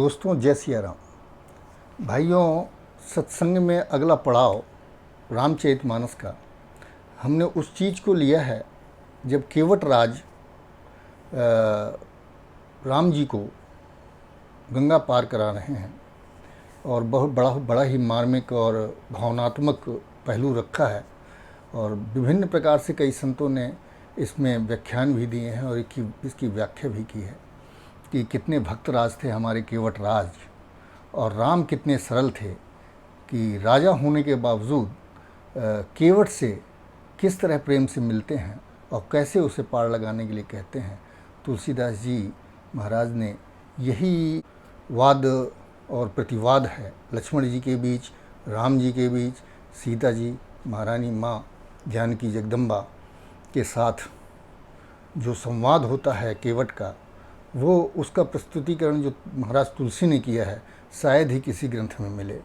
दोस्तों, जय सिया राम। भाइयों, सत्संग में अगला पड़ाव रामचरितमानस का हमने उस चीज़ को लिया है जब केवट राज राम जी को गंगा पार करा रहे हैं और बहुत बड़ा ही मार्मिक और भावनात्मक पहलू रखा है और विभिन्न प्रकार से कई संतों ने इसमें व्याख्यान भी दिए हैं और इसकी व्याख्या भी की है कि कितने भक्त राज थे हमारे केवट राज और राम कितने सरल थे कि राजा होने के बावजूद केवट से किस तरह प्रेम से मिलते हैं और कैसे उसे पार लगाने के लिए कहते हैं। तुलसीदास जी महाराज ने यही वाद और प्रतिवाद है लक्ष्मण जी के बीच, राम जी के बीच, सीता जी महारानी माँ जानकी जगदम्बा के साथ जो संवाद होता है केवट का, वो उसका प्रस्तुतिकरण जो महाराज तुलसी ने किया है शायद ही किसी ग्रंथ में मिले।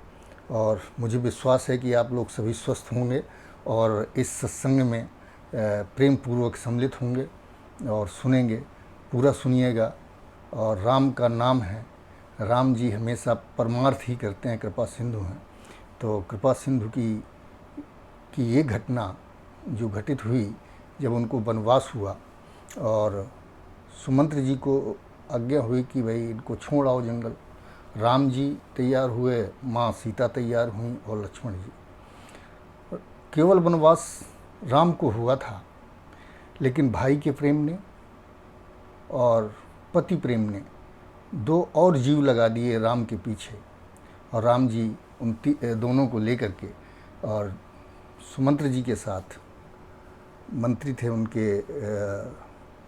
और मुझे विश्वास है कि आप लोग सभी स्वस्थ होंगे और इस सत्संग में प्रेम पूर्वक सम्मिलित होंगे और सुनेंगे, पूरा सुनिएगा। और राम का नाम है, राम जी हमेशा परमार्थ ही करते हैं, कृपा सिंधु हैं। तो कृपा सिंधु की ये घटना जो घटित हुई जब उनको वनवास हुआ और सुमंत्र जी को आज्ञा हुई कि भाई इनको छोड़ आओ जंगल, राम जी तैयार हुए, माँ सीता तैयार हुई और लक्ष्मण जी। केवल वनवास राम को हुआ था, लेकिन भाई के प्रेम ने और पति प्रेम ने दो और जीव लगा दिए राम के पीछे और राम जी उन दोनों को लेकर के और सुमंत्र जी के साथ, मंत्री थे उनके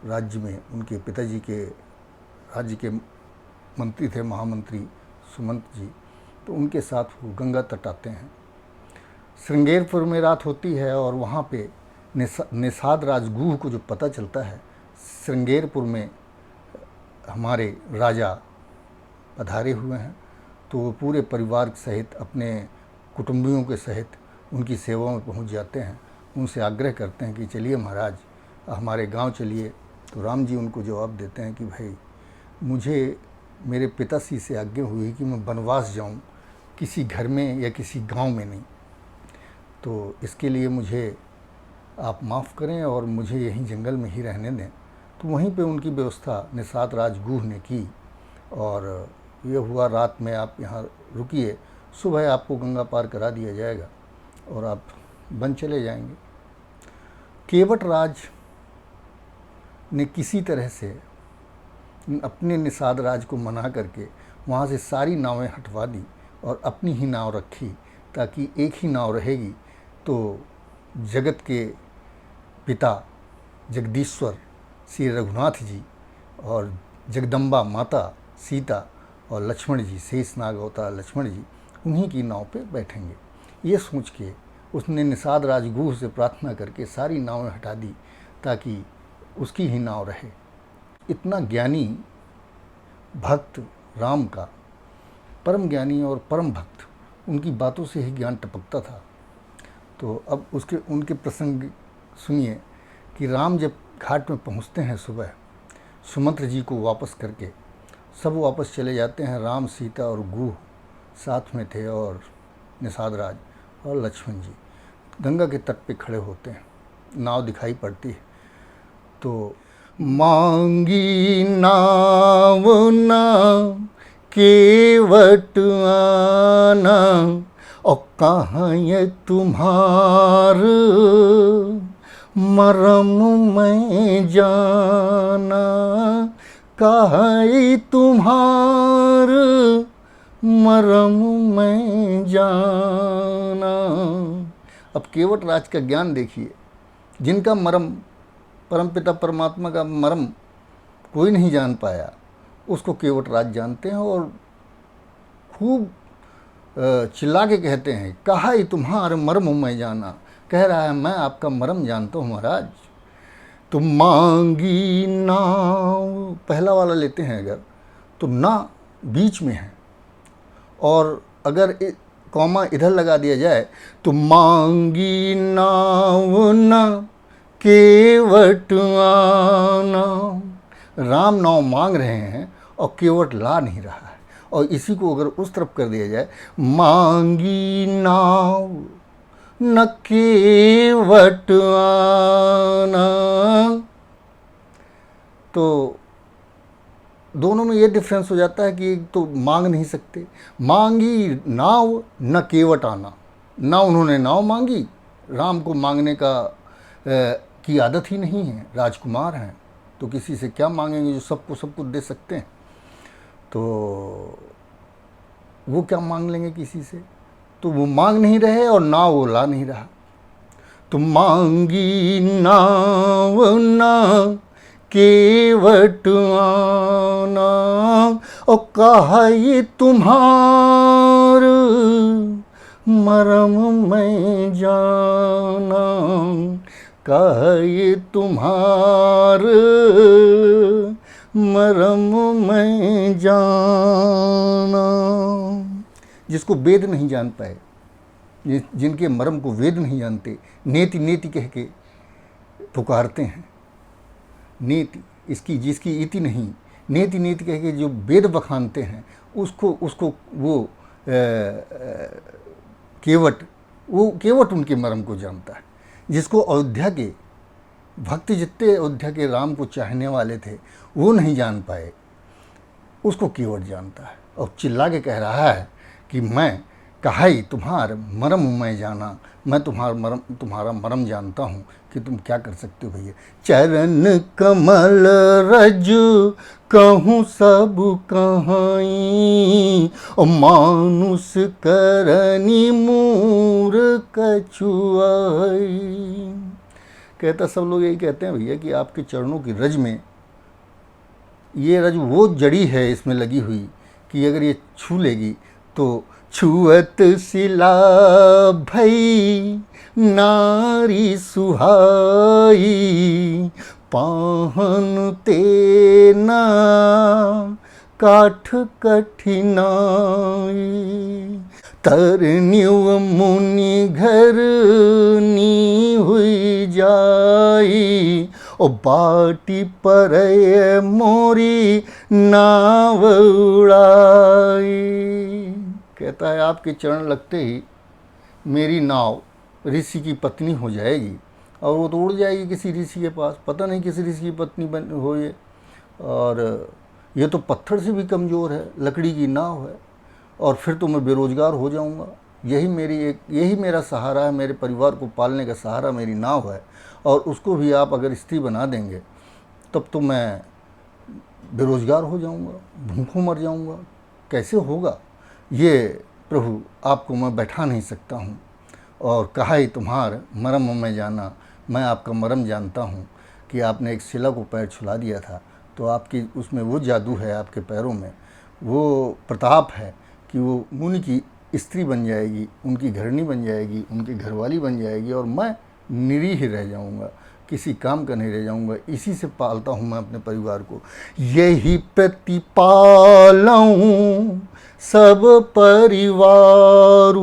राज्य में, उनके पिताजी के राज्य के मंत्री थे, महामंत्री सुमंत जी, तो उनके साथ वो गंगा तट आते हैं। श्रृंगेरपुर में रात होती है और वहाँ पे निषाद राजगुह को जो पता चलता है श्रृंगेरपुर में हमारे राजा पधारे हुए हैं, तो वो पूरे परिवार सहित, अपने कुटुंबियों के सहित उनकी सेवा में पहुँच जाते हैं। उनसे आग्रह करते हैं कि चलिए महाराज हमारे गांव चलिए। तो राम जी उनको जवाब देते हैं कि भाई मुझे मेरे पिताश्री से आज्ञा हुई कि मैं वनवास जाऊं, किसी घर में या किसी गांव में नहीं, तो इसके लिए मुझे आप माफ़ करें और मुझे यहीं जंगल में ही रहने दें। तो वहीं पे उनकी व्यवस्था निषाद राजगुह ने की और ये हुआ रात में आप यहाँ रुकिए, सुबह आपको गंगा पार करा दिया जाएगा और आप बन चले जाएंगे। केवट राज ने किसी तरह से अपने निषाद राज को मना करके वहाँ से सारी नावें हटवा दी और अपनी ही नाव रखी, ताकि एक ही नाव रहेगी तो जगत के पिता जगदीश्वर श्री रघुनाथ जी और जगदम्बा माता सीता और लक्ष्मण जी, शेषनाग अवतार लक्ष्मण जी, उन्हीं की नाव पे बैठेंगे। ये सोच के उसने निषाद राजगुह से प्रार्थना करके सारी नावें हटा दी ताकि उसकी ही नाव रहे। इतना ज्ञानी भक्त राम का, परम ज्ञानी और परम भक्त, उनकी बातों से ही ज्ञान टपकता था। तो अब उनके प्रसंग सुनिए कि राम जब घाट में पहुंचते हैं सुबह, सुमंत्र जी को वापस करके सब वापस चले जाते हैं। राम, सीता और गुह साथ में थे और निषाद राज और लक्ष्मण जी गंगा के तट पे खड़े होते हैं। नाव दिखाई पड़ती है तो मांगी नाव ना केवट आना और कहाँ ये तुम्हार मरम मैं जाना, कहाँ तुम्हार मरम मैं जाना। अब केवट राज का ज्ञान देखिए, जिनका मरम, परमपिता परमात्मा का मरम कोई नहीं जान पाया, उसको केवट राज जानते हैं और खूब चिल्ला के कहते हैं, कहा ही तुम्हारे मरम मैं जाना। कह रहा है मैं आपका मरम जानता हूँ महाराज। तो मांगी नाव, पहला वाला लेते हैं अगर, तो ना बीच में है और अगर कॉमा इधर लगा दिया जाए तो मांगी नाव ना केवट आना। राम नाव मांग रहे हैं और केवट ला नहीं रहा है और इसी को अगर उस तरफ कर दिया जाए, मांगी नाव न केवट आना, तो दोनों में ये डिफरेंस हो जाता है कि एक तो मांग नहीं सकते, मांगी नाव न केवट आना, ना उन्होंने नाव मांगी, राम को मांगने की आदत ही नहीं है, राजकुमार हैं तो किसी से क्या मांगेंगे जो सबको सब कुछ दे सकते हैं, तो वो क्या मांग लेंगे किसी से, तो वो मांग नहीं रहे और नाव वो ला नहीं रहा। तो मांगी नाव ना केवट आना, और कहा ये तुम्हार मरम मैं जाना, कहा ये तुम्हार मरम मैं जाना। जिसको वेद नहीं जान पाए, जिनके मर्म को वेद नहीं जानते, नेति नेति कह के पुकारते हैं, नेति इसकी जिसकी इति नहीं, नेति नेति कह के जो वेद बखानते हैं, उसको वो केवट उनके मर्म को जानता है। जिसको अयोध्या के भक्त, जितने अयोध्या के राम को चाहने वाले थे वो नहीं जान पाए, उसको केवट जानता है और चिल्ला के कह रहा है कि मैं कहाई तुम्हार मरम मैं जाना, मैं तुम्हारा मरम जानता हूँ कि तुम क्या कर सकते हो भैया। चरण कमल रज कहूँ सब कहाई, और मानुष करनी मूर कछुआई। कहता सब लोग यही कहते हैं भैया कि आपके चरणों की रज में, ये रज वो जड़ी है इसमें लगी हुई कि अगर ये छू लेगी तो छुअत सिला भई नारी सुहाई, पाहन तेना काठ कठिनाई, तरन्युव मुनि घर नी हुई जाई, ओ बाटी पर मोरी नाव उड़ाई। कहता है आपके चरण लगते ही मेरी नाव ऋषि की पत्नी हो जाएगी और वो तो उड़ जाएगी किसी ऋषि के पास, पता नहीं किस ऋषि की पत्नी हो ये, और ये तो पत्थर से भी कमज़ोर है, लकड़ी की नाव है, और फिर तो मैं बेरोज़गार हो जाऊंगा। यही मेरा सहारा है, मेरे परिवार को पालने का सहारा मेरी नाव है, और उसको भी आप अगर स्त्री बना देंगे तब तो मैं बेरोज़गार हो जाऊंगा, भूखों मर जाऊंगा, कैसे होगा ये प्रभु, आपको मैं बैठा नहीं सकता हूँ। और कहा ही तुम्हार मरम मैं जाना, मैं आपका मरम जानता हूँ कि आपने एक शिला को पैर छुला दिया था, तो आपकी उसमें वो जादू है, आपके पैरों में वो प्रताप है कि वो मुनि की स्त्री बन जाएगी, उनकी घरनी बन जाएगी, उनकी घरवाली बन जाएगी, और मैं निरीह रह जाऊंगा, किसी काम का नहीं रह जाऊंगा। इसी से पालता हूँ मैं अपने परिवार को, यही प्रतिपालूं सब परिवारू,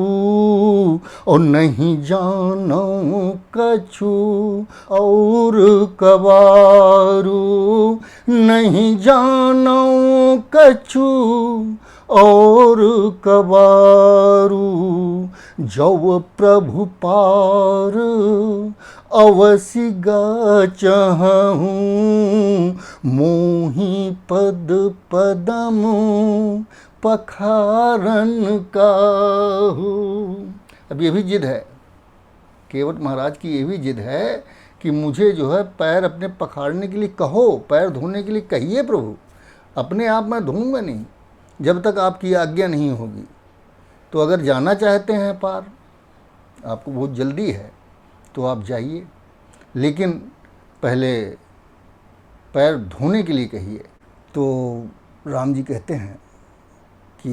और नहीं जानो कछु और कबारू, नहीं जानो कछु और कबारू, जव प्रभु पार अवसि गाचहूँ, मोहि पद पदम पखारन काहू। अब ये भी जिद है, केवट महाराज की ये भी जिद है कि मुझे जो है पैर अपने पखाड़ने के लिए कहो, पैर धोने के लिए कहिए प्रभु, अपने आप मैं धोऊंगा नहीं जब तक आपकी आज्ञा नहीं होगी। तो अगर जाना चाहते हैं पार, आपको बहुत जल्दी है तो आप जाइए, लेकिन पहले पैर धोने के लिए कहिए। तो राम जी कहते हैं कि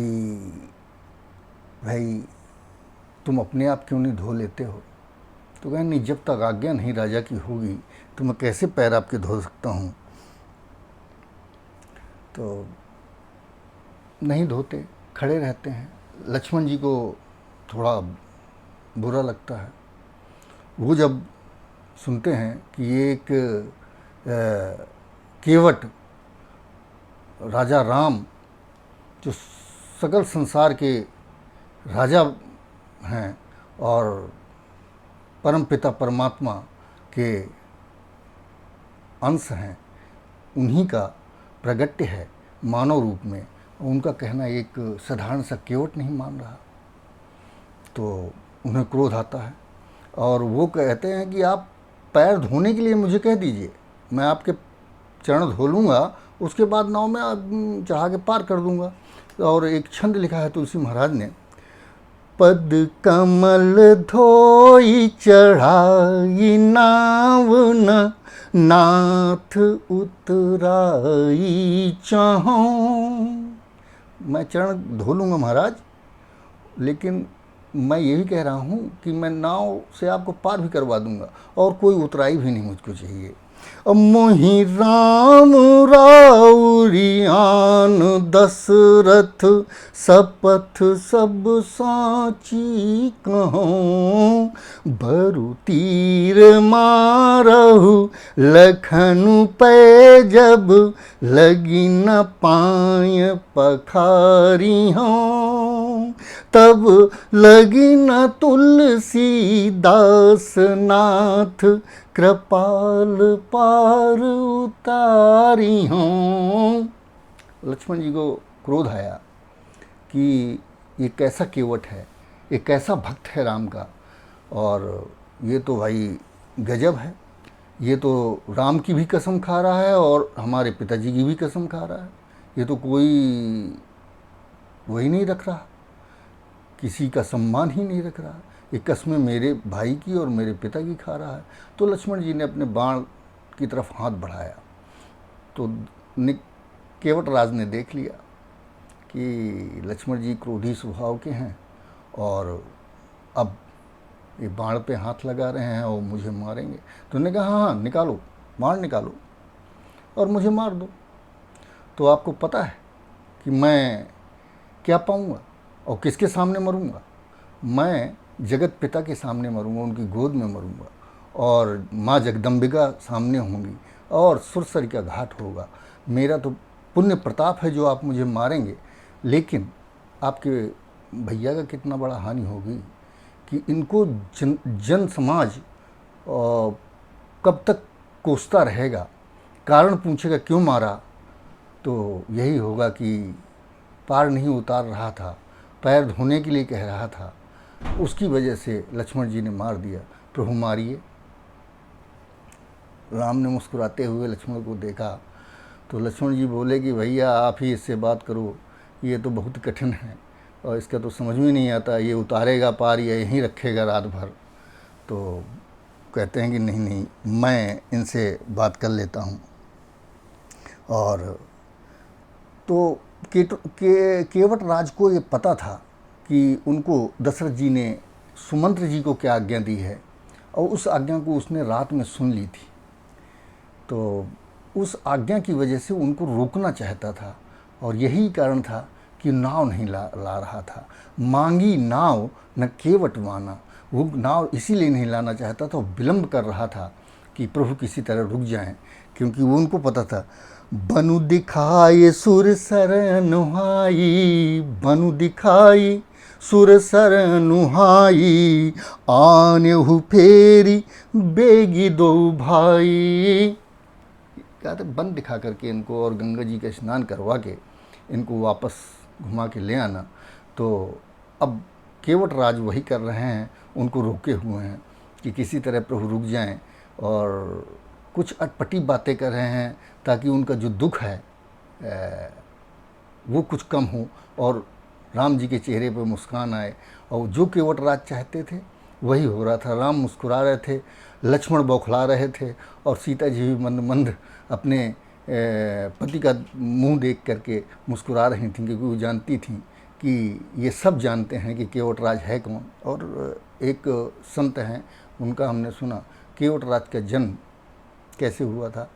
भाई तुम अपने आप क्यों नहीं धो लेते हो? तो कहें नहीं, जब तक आज्ञा नहीं राजा की होगी तो मैं कैसे पैर आपके धो सकता हूँ। तो नहीं धोते, खड़े रहते हैं। लक्ष्मण जी को थोड़ा बुरा लगता है, वो जब सुनते हैं कि ये एक केवट राजा राम जो सकल संसार के राजा हैं और परम पिता परमात्मा के अंश हैं, उन्हीं का प्रगट्य है मानव रूप में। उनका कहना एक साधारण सा केवट नहीं मान रहा, तो उन्हें क्रोध आता है और वो कहते हैं कि आप पैर धोने के लिए मुझे कह दीजिए, मैं आपके चरण धो लूँगा, उसके बाद नाव में चढ़ा के पार कर दूँगा। और एक छंद लिखा है तुलसी महाराज ने, पद कमल धोई चढ़ाई नाव न नाथ उतराई चाहों। मैं चरण धो लूँगा महाराज, लेकिन मैं यही कह रहा हूँ कि मैं नाव से आपको पार भी करवा दूंगा और कोई उतराई भी नहीं मुझको चाहिए। मोहि राम राउरियान दशरथ सपथ सब साची कहूँ, बरु तीर मारहु लखनु पै जब लगी न पाय पखारी हूँ, तब लगी न तुलसी दास नाथ कृपाल पार उतारी हूँ। लक्ष्मण जी को क्रोध आया कि ये कैसा केवट है, ये कैसा भक्त है राम का, और ये तो भाई गजब है, ये तो राम की भी कसम खा रहा है और हमारे पिताजी की भी कसम खा रहा है। ये तो कोई वही नहीं रख रहा, किसी का सम्मान ही नहीं रख रहा, ये कसमें मेरे भाई की और मेरे पिता की खा रहा है। तो लक्ष्मण जी ने अपने बाण की तरफ हाथ बढ़ाया तो केवट राज ने देख लिया कि लक्ष्मण जी क्रोधी स्वभाव के हैं और अब ये बाण पे हाथ लगा रहे हैं और मुझे मारेंगे। तो उन्होंने कहा हाँ निकालो, बाण निकालो और मुझे मार दो, तो आपको पता है कि मैं क्या पाऊंगा और किसके सामने मरूंगा। मैं जगत पिता के सामने मरूंगा, उनकी गोद में मरूंगा और माँ जगदम्बिका सामने होंगी और सुरसरी का घाट होगा। मेरा तो पुण्य प्रताप है जो आप मुझे मारेंगे, लेकिन आपके भैया का कितना बड़ा हानि होगी कि इनको जन समाज कब तक कोसता रहेगा, कारण पूछेगा क्यों मारा, तो यही होगा कि पार नहीं उतार रहा था, पैर धोने के लिए कह रहा था, उसकी वजह से लक्ष्मण जी ने मार दिया। प्रभु मारिए। राम ने मुस्कुराते हुए लक्ष्मण को देखा तो लक्ष्मण जी बोले कि भैया आप ही इससे बात करो, ये तो बहुत कठिन है और इसका तो समझ में नहीं आता, ये उतारेगा पार या यहीं रखेगा रात भर। तो कहते हैं कि नहीं नहीं, मैं इनसे बात कर लेता हूँ। और तो केवट राज को ये पता था कि उनको दशरथ जी ने सुमंत्र जी को क्या आज्ञा दी है और उस आज्ञा को उसने रात में सुन ली थी। तो उस आज्ञा की वजह से उनको रोकना चाहता था और यही कारण था कि नाव नहीं ला रहा था। मांगी नाव न केवट माना, वो नाव इसीलिए नहीं लाना चाहता था, विलम्ब कर रहा था कि प्रभु किसी तरह रुक जाएं, क्योंकि वो उनको पता था बनु दिखाए सुर सर नुहाई, बनु दिखाई सुर सर नुहाई, आन्यहु फेरी बेगी दो भाई। कहते बन दिखा करके इनको और गंगा जी का स्नान करवा के इनको वापस घुमा के ले आना। तो अब केवट राज वही कर रहे हैं, उनको रोके हुए हैं कि किसी तरह प्रभु रुक जाएं और कुछ अटपटी बातें कर रहे हैं ताकि उनका जो दुख है वो कुछ कम हो और राम जी के चेहरे पर मुस्कान आए। और जो केवट राज चाहते थे वही हो रहा था। राम मुस्कुरा रहे थे, लक्ष्मण बौखला रहे थे और सीता जी भी मंद मंद अपने पति का मुंह देख करके मुस्कुरा रही थीं, क्योंकि वो जानती थीं कि ये सब जानते हैं कि केवट राज है कौन। और एक संत हैं, उनका हमने सुना केवट राज का जन्म कैसे हुआ था।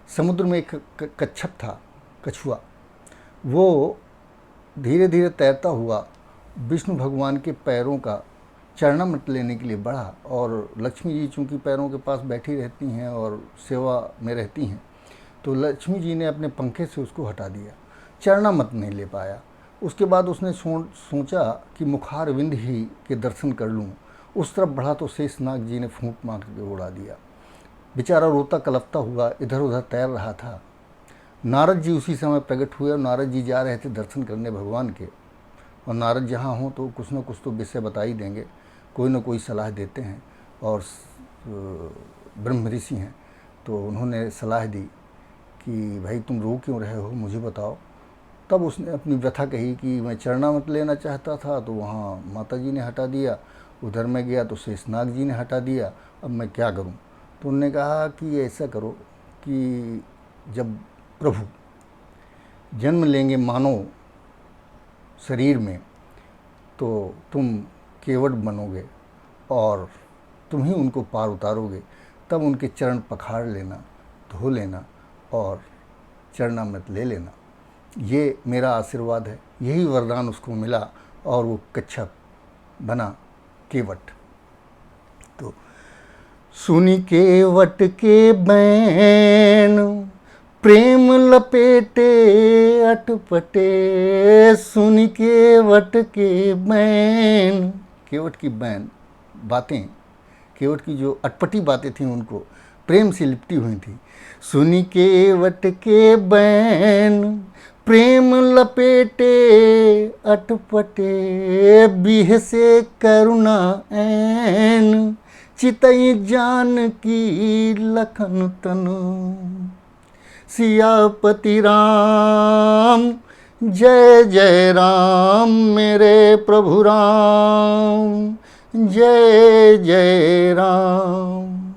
समुद्र में एक कच्छप था, कछुआ, वो धीरे धीरे तैरता हुआ विष्णु भगवान के पैरों का चरणामृत लेने के लिए बढ़ा और लक्ष्मी जी चूँकि पैरों के पास बैठी रहती हैं और सेवा में रहती हैं, तो लक्ष्मी जी ने अपने पंखे से उसको हटा दिया, चरणामृत नहीं ले पाया। उसके बाद उसने सोचा कि मुखारविंद ही के दर्शन कर लूँ। उस तरफ बढ़ा तो शेषनाग जी ने फूंक मार के उड़ा दिया। बेचारा रोता कलपता हुआ इधर उधर तैर रहा था। नारद जी उसी समय प्रकट हुए और नारद जी जा रहे थे दर्शन करने भगवान के। और नारद जहाँ हों तो कुछ न कुछ तो विषय बता ही देंगे, कोई न कोई सलाह देते हैं। और ब्रह्म ऋषि हैं तो उन्होंने सलाह दी कि भाई तुम रो क्यों रहे हो, मुझे बताओ। तब उसने अपनी व्यथा कही कि मैं चरणामृत लेना चाहता था तो वहाँ माता जी ने हटा दिया, उधर मैं गया तो शेषनाग जी ने हटा दिया, अब मैं क्या करूँ। तो उन्होंने कहा कि ऐसा करो कि जब प्रभु जन्म लेंगे मानव शरीर में तो तुम केवट बनोगे और तुम ही उनको पार उतारोगे, तब उनके चरण पखाड़ लेना, धो लेना और चरणामृत ले लेना। ये मेरा आशीर्वाद है। यही वरदान उसको मिला और वो कच्छप बना केवट। तो सुनी केवट के बैन प्रेम लपेटे अटपटे, सुनी केवट के बैन, केवट की बैन बातें, केवट की जो अटपटी बातें थीं उनको प्रेम से लिपटी हुई थी। सुनी केवट के बैन प्रेम लपेटे अटपटे, बिह से करुणा ऐन चितई जान की लखन तनु, सियापति राम जय जय राम मेरे प्रभु राम जय जय राम।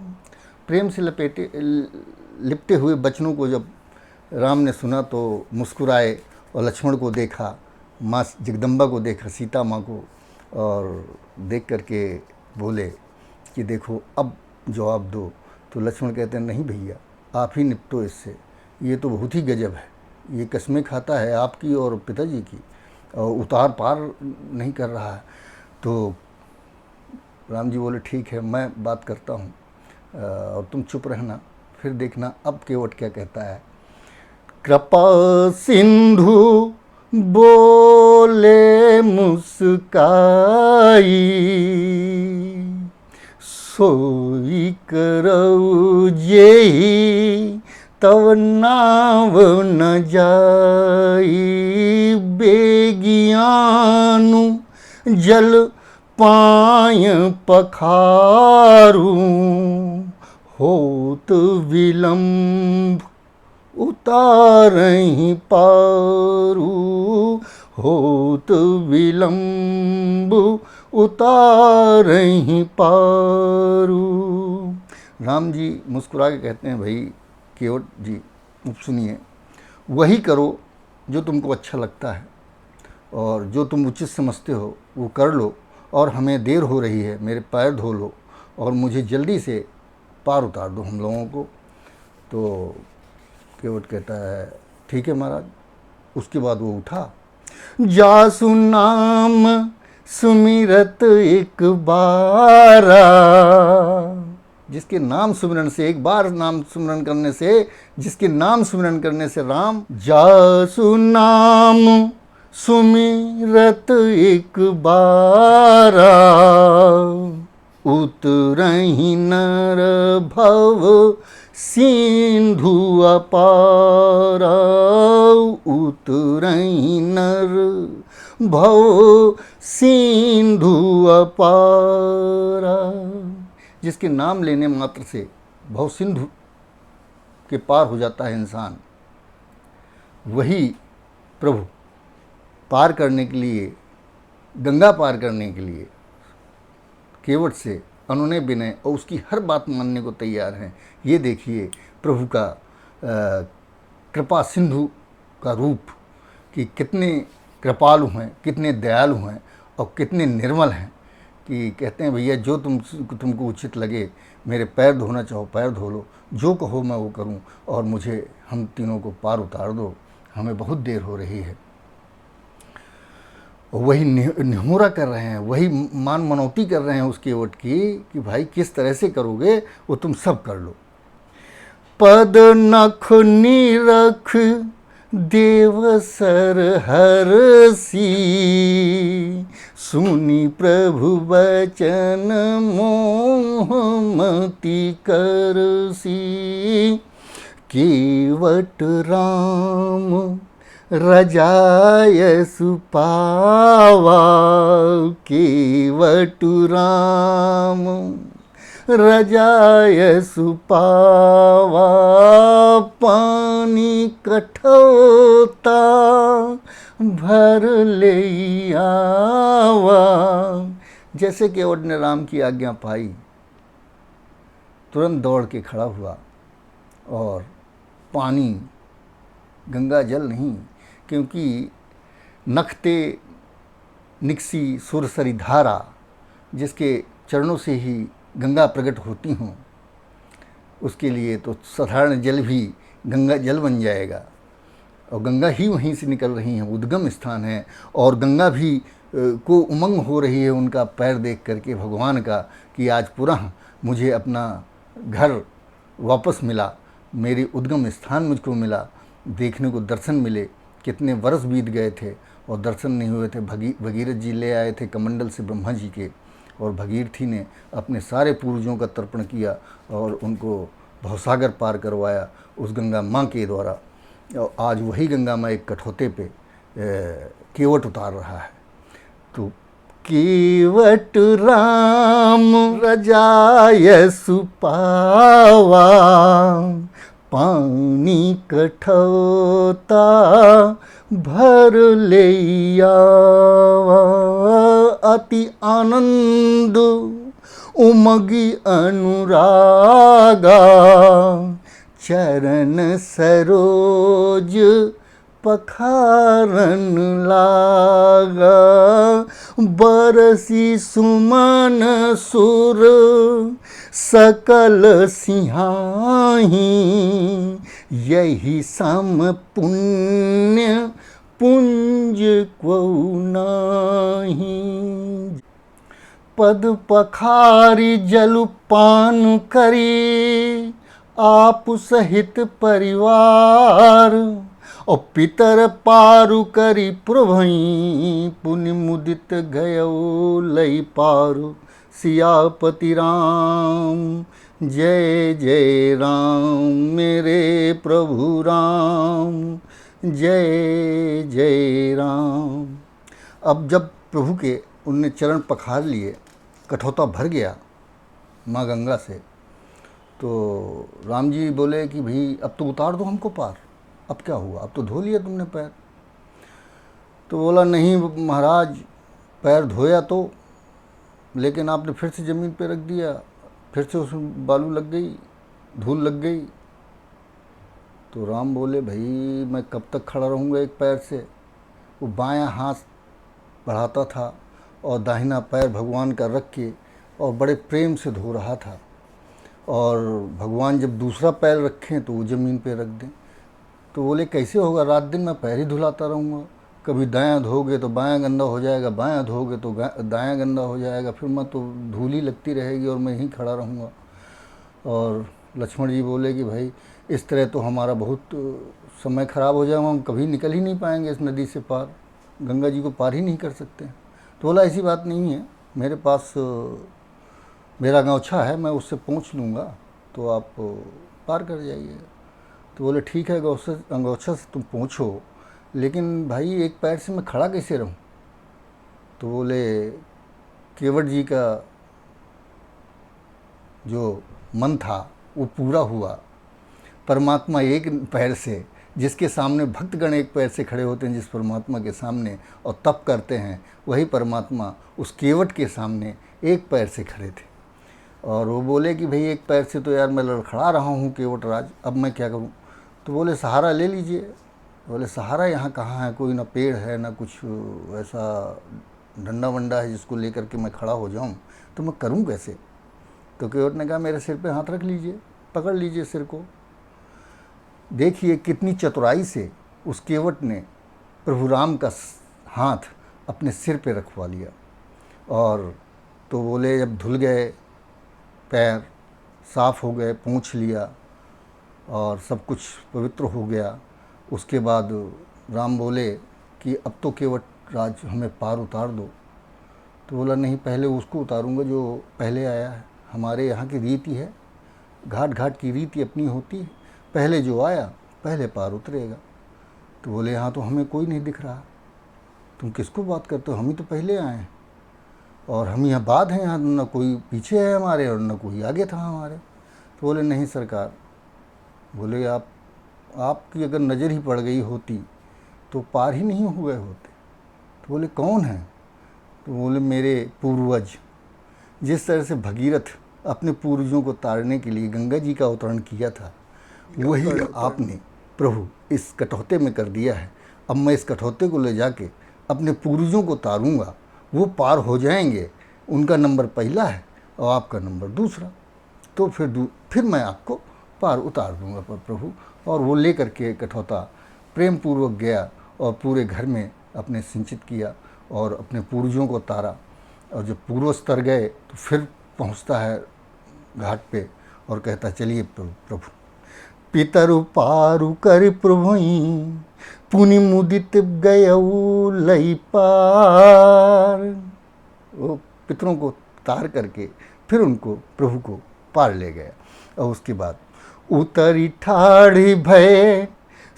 प्रेम से लिपटे हुए बचनों को जब राम ने सुना तो मुस्कुराए और लक्ष्मण को देखा, माँ जगदम्बा को देखा, सीता माँ को, और देख करके बोले कि देखो अब जवाब दो। तो लक्ष्मण कहते हैं नहीं भैया आप ही निपटो इससे, ये तो बहुत ही गजब है, ये कस्में खाता है आपकी और पिताजी की और उतार पार नहीं कर रहा है। तो राम जी बोले ठीक है मैं बात करता हूँ और तुम चुप रहना, फिर देखना अब केवट क्या कहता है। कृपा सिंधु बोले मुस्काई, सोई करऊ जेहि तव नाव न जाई, बेगियानु जल पाय पखारू, होत विलम्ब उतारहि पारू, होत विलम्ब उतारहि पारू। राम जी मुस्कुरा के कहते हैं भाई केवट जी सुनिए, वही करो जो तुमको अच्छा लगता है और जो तुम उचित समझते हो वो कर लो, और हमें देर हो रही है, मेरे पैर धो लो और मुझे जल्दी से पार उतार दो हम लोगों को। तो केवट कहता है ठीक है महाराज। उसके बाद वो उठा, जासु नाम सुमिरत एक बारा, जिसके नाम सुमिरन से, एक बार नाम सुमिरन करने से, जिसके नाम सुमिरन करने से राम, जासु नाम सुमिरत एक बारा, उतरहि नर भव सिंधु अपारा, उतरहि नर भव सिंधु अपारा। जिसके नाम लेने मात्र से भव सिंधु के पार हो जाता है इंसान, वही प्रभु पार करने के लिए, गंगा पार करने के लिए केवट से अनुनय विनय और उसकी हर बात मानने को तैयार हैं। ये देखिए प्रभु का कृपा सिंधु का रूप कि कितने कृपालु हैं, कितने दयालु हैं और कितने निर्मल हैं, कि कहते हैं भैया जो तुमको उचित लगे, मेरे पैर धोना चाहो पैर धो लो, जो कहो मैं वो करूं, और मुझे हम तीनों को पार उतार दो, हमें बहुत देर हो रही है। वही निहुरा कर रहे हैं, वही मान मनौती कर रहे हैं उस केवट की कि भाई किस तरह से करोगे वो तुम सब कर लो। पद नख निरख देव सर हरसी, सुनी प्रभु बचन मोह मति करसी। केवट राम रजाय सुपावा, केवट राम रजाय सुपावा। पानी कठौता भर ले आवा। जैसे केवट ने राम की आज्ञा पाई, तुरंत दौड़ के खड़ा हुआ और पानी, गंगा जल नहीं, क्योंकि नखते निकसी सुरसरी धारा, जिसके चरणों से ही गंगा प्रकट होती हों, उसके लिए तो साधारण जल भी गंगा जल बन जाएगा। और गंगा ही वहीं से निकल रही हैं, उद्गम स्थान है। और गंगा भी को उमंग हो रही है उनका पैर देख करके भगवान का, कि आज पुनः मुझे अपना घर वापस मिला, मेरी उद्गम स्थान मुझको मिला, देखने को दर्शन मिले। कितने वर्ष बीत गए थे और दर्शन नहीं हुए थे। भगीरथ जी ले आए थे कमंडल से ब्रह्मा जी के, और भगीरथी ने अपने सारे पूर्वजों का तर्पण किया और उनको भवसागर पार करवाया उस गंगा माँ के द्वारा। और आज वही गंगा माँ एक कठौते पे केवट उतार रहा है। तो केवट राम रजाय सुपावा, पानी कठौता भर ले आवा। अति आनंद उमगी अनुरागा, चरण सरोज पखारन लागा। बरसी सुमन सुर सकल सिंहाही, यही सम पुण्य पुंज क्वौ नाही। पद पखारी जल पान करी, आप सहित परिवार। और पितर पारु करी प्रभई, पुण्य मुदित गयो लई पारु। सियापति राम जय जय राम, मेरे प्रभु राम जय जय राम। अब जब प्रभु के उनने चरण पखार लिए, कठौता भर गया माँ गंगा से, तो राम जी बोले कि भाई अब तो उतार दो हमको पार। अब क्या हुआ, अब तो धो लिया तुमने पैर। तो बोला नहीं महाराज, पैर धोया तो, लेकिन आपने फिर से ज़मीन पे रख दिया, फिर से उसमें बालू लग गई, धूल लग गई। तो राम बोले भाई मैं कब तक खड़ा रहूँगा एक पैर से। वो बायां हाथ बढ़ाता था और दाहिना पैर भगवान का रख के और बड़े प्रेम से धो रहा था। और भगवान जब दूसरा पैर रखें तो वो ज़मीन पे रख दें। तो बोले कैसे होगा, रात दिन मैं पैर ही धुलाता रहूँगा। कभी दायां धोगे तो बायां गंदा हो जाएगा, बायां धोगे तो दायां गंदा हो जाएगा, फिर मैं तो धूल ही लगती रहेगी और मैं यहीं खड़ा रहूँगा। और लक्ष्मण जी बोले कि भाई इस तरह तो हमारा बहुत समय ख़राब हो जाएगा, हम कभी निकल ही नहीं पाएंगे इस नदी से पार, गंगा जी को पार ही नहीं कर सकते। तो बोला ऐसी बात नहीं है, मेरे पास मेरा गौछा है, मैं उससे पहुँच लूँगा, तो आप पार कर जाइएगा। तो बोले ठीक है, अंगोछा से तुम पहुँचो, लेकिन भाई एक पैर से मैं खड़ा कैसे रहूँ। तो बोले केवट जी का जो मन था वो पूरा हुआ। परमात्मा एक पैर से, जिसके सामने भक्तगण एक पैर से खड़े होते हैं जिस परमात्मा के सामने और तप करते हैं, वही परमात्मा उस केवट के सामने एक पैर से खड़े थे। और वो बोले कि भाई एक पैर से तो यार मैं लड़खड़ा रहा हूँ केवट राज, अब मैं क्या करूँ। तो बोले सहारा ले लीजिए। बोले सहारा यहाँ कहाँ है, कोई ना पेड़ है ना कुछ ऐसा डंडा वंडा है जिसको लेकर के मैं खड़ा हो जाऊँ, तो मैं करूँ कैसे। तो केवट ने कहा मेरे सिर पे हाथ रख लीजिए, पकड़ लीजिए सिर को। देखिए कितनी चतुराई से उस केवट ने प्रभु राम का हाथ अपने सिर पे रखवा लिया। और तो बोले जब धुल गए पैर, साफ़ हो गए, पोंछ लिया और सब कुछ पवित्र हो गया, उसके बाद राम बोले कि अब तो केवट राज हमें पार उतार दो। तो बोला नहीं, पहले उसको उतारूंगा जो पहले आया है। हमारे यहाँ की रीति है, घाट घाट की रीति अपनी होती है, पहले जो आया पहले पार उतरेगा। तो बोले यहाँ तो हमें कोई नहीं दिख रहा, तुम किसको बात करते हो, हम ही तो पहले आए हैं और हम यहाँ बाद हैं, यहाँ न कोई पीछे है हमारे और न कोई आगे था हमारे। तो बोले नहीं सरकार, बोले आपकी अगर नज़र ही पड़ गई होती तो पार ही नहीं हुए होते। तो बोले कौन है? तो बोले मेरे पूर्वज, जिस तरह से भगीरथ अपने पूर्वजों को तारने के लिए गंगा जी का अवतरण किया था, वही आपने प्रभु इस कटौते में कर दिया है। अब मैं इस कटौते को ले जाके अपने पूर्वजों को तारूंगा, वो पार हो जाएंगे, उनका नंबर पहला है और आपका नंबर दूसरा, तो फिर मैं आपको पार उतार दूंगा प्रभु। और वो लेकर के कठौता प्रेम पूर्वक गया और पूरे घर में अपने सिंचित किया और अपने पूर्वजों को तारा। और जब पूर्वज तर गए तो फिर पहुंचता है घाट पे और कहता चलिए प्रभु, पितरु पारु कर प्रभुई पुनि मुदित गयऊ लई पार। वो पितरों को तार करके फिर उनको प्रभु को पार ले गया। और उसके बाद उतरी ठाढ़ी भय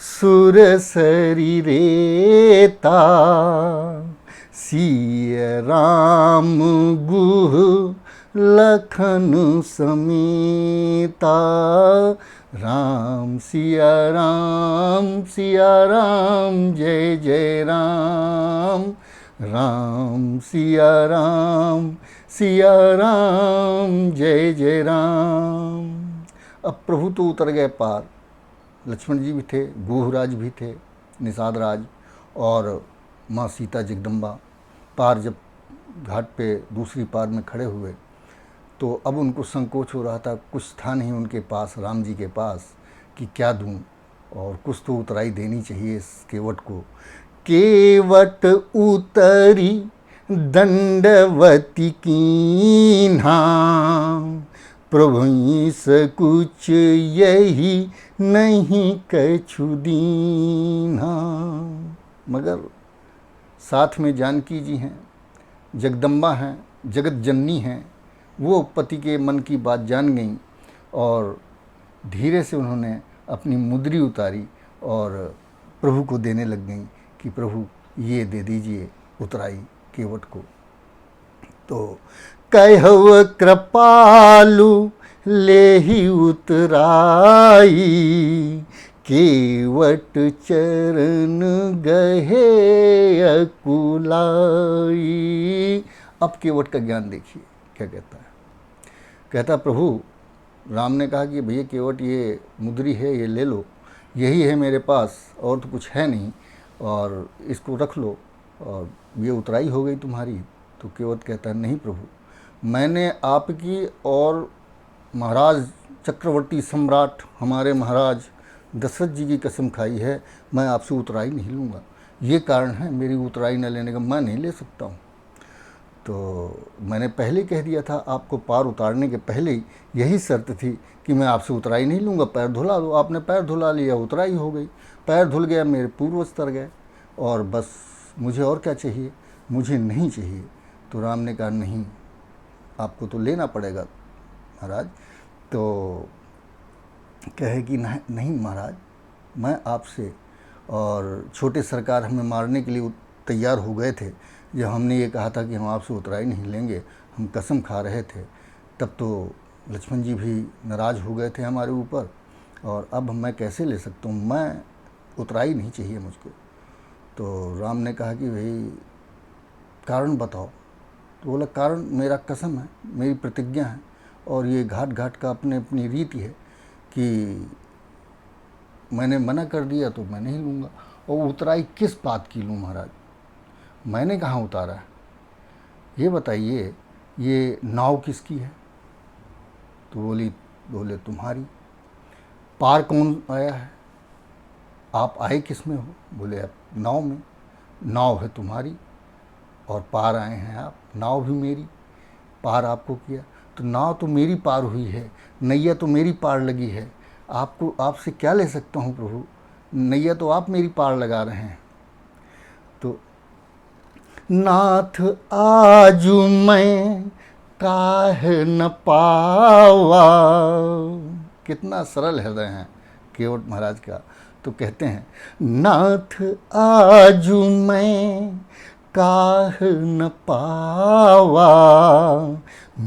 सुर शरीरेता, सिय राम गुह लखन समेता। राम सिया राम जय जय राम, राम सिया राम जय जय राम। अब प्रभु तो उतर गए पार, लक्ष्मण जी भी थे, गुहराज भी थे, निषाद राज और माँ सीता जगदम्बा पार जब घाट पे दूसरी पार में खड़े हुए तो अब उनको संकोच हो रहा था, कुछ था नहीं उनके पास, राम जी के पास, कि क्या दूं, और कुछ तो उतराई देनी चाहिए इस केवट को। केवट उतरी दंडवती कीन्हा, प्रभु कुछ यही नहीं कछु दीन्हा। मगर साथ में जानकी जी हैं, जगदम्बा हैं, जगत जननी हैं, वो पति के मन की बात जान गईं और धीरे से उन्होंने अपनी मुद्री उतारी और प्रभु को देने लग गईं कि प्रभु ये दे दीजिए उतराई केवट को। तो कहव कृपालु ले ही उतराई, केवट चरण गहे अकुलाई। अब केवट का ज्ञान देखिए क्या कहता है। कहता प्रभु, राम ने कहा कि भैया केवट ये मुद्री है, ये ले लो, यही है मेरे पास और तो कुछ है नहीं, और इसको रख लो और ये उतराई हो गई तुम्हारी। तो केवट कहता है नहीं प्रभु, मैंने आपकी और महाराज चक्रवर्ती सम्राट हमारे महाराज दशरथ जी की कसम खाई है, मैं आपसे उतराई नहीं लूँगा, ये कारण है मेरी उतराई न लेने का, मैं नहीं ले सकता हूँ। तो मैंने पहले कह दिया था आपको, पार उतारने के पहले ही यही शर्त थी कि मैं आपसे उतराई नहीं लूँगा, पैर धुला दो। आपने पैर धुला लिया, उतराई हो गई, पैर धुल गया, मेरे पूर्वज तर गए और बस मुझे और क्या चाहिए, मुझे नहीं चाहिए। तो राम ने कहा नहीं, आपको तो लेना पड़ेगा महाराज। तो कहे कि नहीं महाराज, मैं आपसे, और छोटे सरकार हमें मारने के लिए तैयार हो गए थे जब हमने ये कहा था कि हम आपसे उतराई नहीं लेंगे, हम कसम खा रहे थे, तब तो लक्ष्मण जी भी नाराज़ हो गए थे हमारे ऊपर, और अब मैं कैसे ले सकता हूँ, मैं उतराई नहीं चाहिए मुझको। तो राम ने कहा कि भाई कारण बताओ। तो बोला कारण मेरा कसम है, मेरी प्रतिज्ञा है, और ये घाट घाट का अपनी रीति है कि मैंने मना कर दिया तो मैं नहीं लूँगा। और उतराई किस बात की लूँ महाराज, मैंने कहाँ उतारा है, ये बताइए, ये नाव किसकी है? तो बोले तुम्हारी। पार कौन आया है, आप आए किस में हो? बोले आप नाव में। नाव है तुम्हारी और पार आए हैं आप, नाव भी मेरी, पार आपको किया। तो नाव तो मेरी पार हुई है, नैया तो मेरी पार लगी है, आपसे क्या ले सकता हूँ प्रभु, नैया तो आप मेरी पार लगा रहे हैं। तो नाथ आजू मैं काहे न पावा, कितना सरल हृदय है केवट महाराज का। तो कहते हैं नाथ आजू मैं काहे न पावा,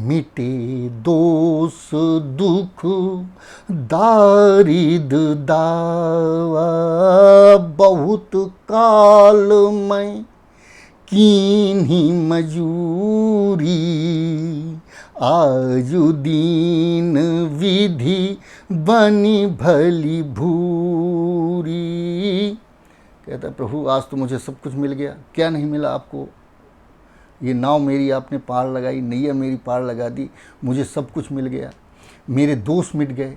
मिटे दोष दुख दारिद दावा, बहुत काल मैं कीन्ही मजूरी, आजु दीन विधि बनी भली भूरी। कहता प्रभु आज तो मुझे सब कुछ मिल गया, क्या नहीं मिला आपको? ये नाव मेरी आपने पार लगाई, नैया मेरी पार लगा दी, मुझे सब कुछ मिल गया, मेरे दोष मिट गए,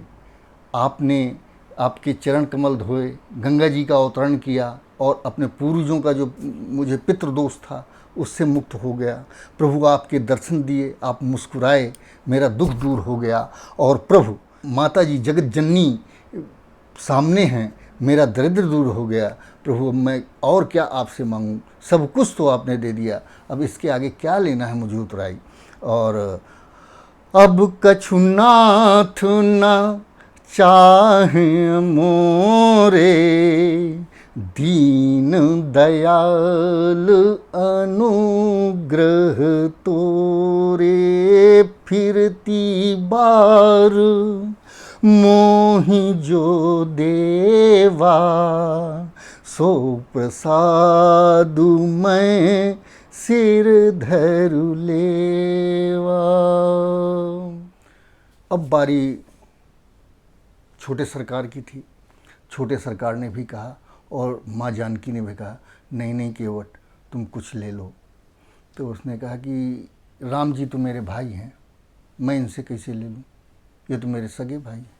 आपने आपके चरण कमल धोए, गंगा जी का अवतरण किया और अपने पूर्वजों का जो मुझे पितृदोष था उससे मुक्त हो गया। प्रभु आपके दर्शन दिए, आप मुस्कुराए, मेरा दुख दूर हो गया। और प्रभु माता जी जगत जननी सामने हैं, मेरा दरिद्र दूर हो गया। प्रभु अब मैं और क्या आपसे मांगूं, सब कुछ तो आपने दे दिया, अब इसके आगे क्या लेना है मुझे उतराई। और अब कछु नाथ ना चाहे मोरे, दीन दयाल अनुग्रह तोरे, फिरती बार मोहि जो देवा, सो प्रसादु मैं सिर धरु लेवा। अब बारी छोटे सरकार की थी। छोटे सरकार ने भी कहा और माँ जानकी ने भी कहा नहीं नहीं केवट तुम कुछ ले लो। तो उसने कहा कि राम जी तो मेरे भाई हैं, मैं इनसे कैसे ले लूँ, ये तो मेरे सगे भाई हैं।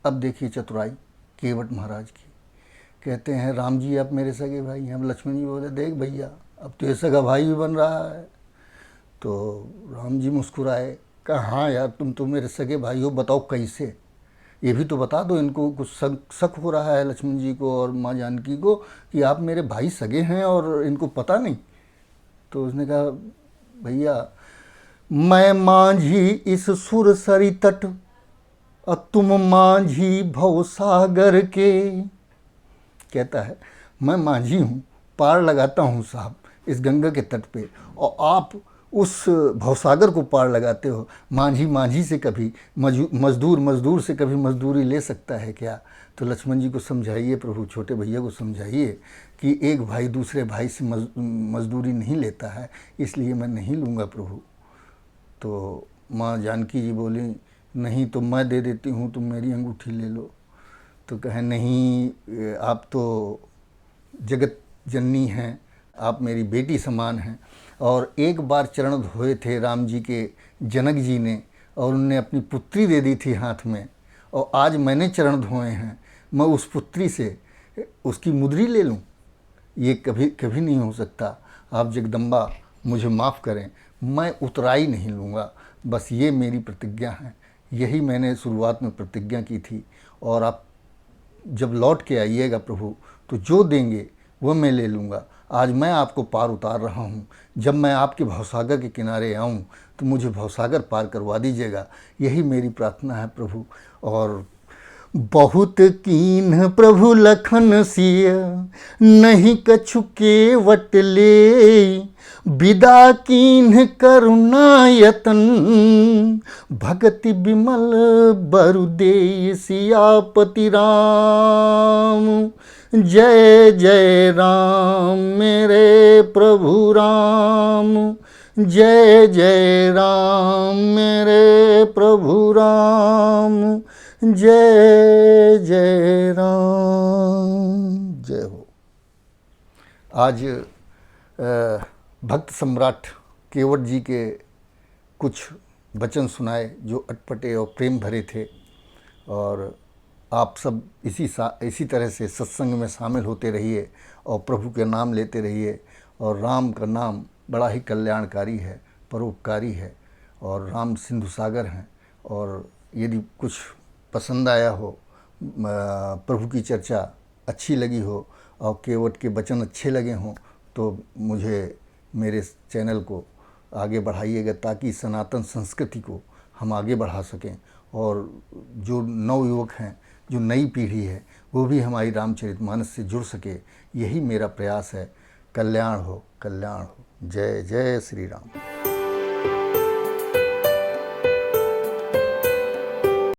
अब देखिए चतुराई केवट महाराज की। कहते हैं राम जी आप मेरे सगे भाई हैं। अब लक्ष्मण जी बोले देख भैया अब तो ये सगा भाई भी बन रहा है। तो राम जी मुस्कुराए, कहा हाँ यार तुम तो मेरे सगे भाई हो, बताओ कैसे, ये भी तो बता दो। इनको कुछ शक हो रहा है लक्ष्मण जी को और माँ जानकी को कि आप मेरे भाई सगे हैं और इनको पता नहीं। तो उसने कहा भैया मैं माझी इस सुरसरी तट और तुम माझी भवसागर के। कहता है मैं माझी हूँ, पार लगाता हूँ साहब इस गंगा के तट पे, और आप उस भवसागर को पार लगाते हो। माझी माझी से कभी मजदूर मजदूर से कभी मजदूरी ले सकता है क्या? तो लक्ष्मण जी को समझाइए प्रभु, छोटे भैया को समझाइए कि एक भाई दूसरे भाई से मजदूरी नहीं लेता है, इसलिए मैं नहीं लूँगा प्रभु। तो माँ जानकी जी बोली नहीं तो मैं दे देती हूँ, तुम मेरी अंगूठी ले लो। तो कहे नहीं आप तो जगत जननी हैं, आप मेरी बेटी समान हैं। और एक बार चरण धोए थे राम जी के जनक जी ने और उनने अपनी पुत्री दे दी थी हाथ में, और आज मैंने चरण धोए हैं, मैं उस पुत्री से उसकी मुद्री ले लूं? ये कभी कभी नहीं हो सकता। आप जगदम्बा मुझे माफ़ करें, मैं उतराई नहीं लूँगा, बस ये मेरी प्रतिज्ञा है। यही मैंने शुरुआत में प्रतिज्ञा की थी। और आप जब लौट के आइएगा प्रभु तो जो देंगे वो मैं ले लूँगा। आज मैं आपको पार उतार रहा हूँ, जब मैं आपके भवसागर के किनारे आऊँ तो मुझे भवसागर पार करवा दीजिएगा, यही मेरी प्रार्थना है प्रभु। और बहुत कीन्ह प्रभु लखन सिय, नहीं कछु केवट ले, विदा कीन्ह करुणा यतन, भगति विमल बरुदेय सियापति राम। जय जय राम मेरे प्रभु राम, जय जय राम मेरे प्रभु राम, जय जय राम। जय हो। आज भक्त सम्राट केवट जी के कुछ वचन सुनाए जो अटपटे और प्रेम भरे थे। और आप सब इसी तरह से सत्संग में शामिल होते रहिए और प्रभु के नाम लेते रहिए। और राम का नाम बड़ा ही कल्याणकारी है, परोपकारी है, और राम सिंधु सागर हैं। और यदि कुछ पसंद आया हो प्रभु की चर्चा अच्छी लगी हो और केवट के वचन अच्छे लगे हों तो मुझे मेरे चैनल को आगे बढ़ाइएगा, ताकि सनातन संस्कृति को हम आगे बढ़ा सकें और जो नवयुवक हैं, जो नई पीढ़ी है, वो भी हमारी रामचरितमानस से जुड़ सके। यही मेरा प्रयास है। कल्याण हो, कल्याण हो। जय जय श्री राम।